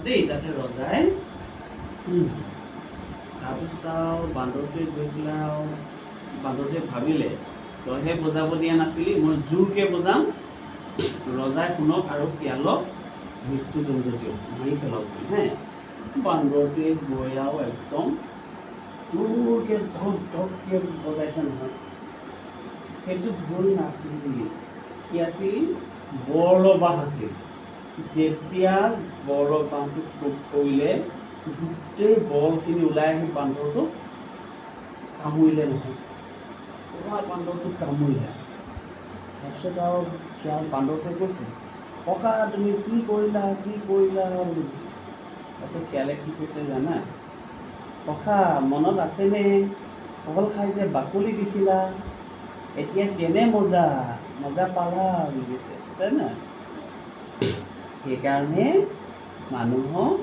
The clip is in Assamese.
দেই তাতে ৰজাই তাৰপিছত আৰু বান্দৰটোৱে গৈ পেলাই আৰু বান্দৰটোৱে ভাবিলে তইহে বজাব দিয়া নাছিলি, মই জোৰকৈ বজাম, ৰজাই শুনক আৰু শিয়ালক মৃত্যুদণ্ড দিয়ক, মাৰি পেলাওক বুলি হে। বান্দৰটোৱে গৈ আৰু একদম জোৰকৈ ধক ধককৈ বজাইছে নহয়। সেইটো ঢোল নাছিল, কি আছিল? বৰলৰ আছিল। যেতিয়া বৰলৰ বাঁহটো টোপ কৰিলে গোটেই বলখিনি ওলাই আহি বান্দৰটোক কামুৰিলে নহয়, পুৰা বান্দৰটোক কামুৰিলে। তাৰপিছত আৰু শিয়াল বান্দৰটোৱে কৈছে ককা তুমি কি কৰিলা বুলি কৈছে। তাৰপিছত শিয়ালে কি কৈছে জানা? ককা মনত আছেনে কল খাই যে বাকলি দিছিলা, এতিয়া কেনে মজা পালা বুলি কৈছে, জানা? সেইকাৰণে মানুহক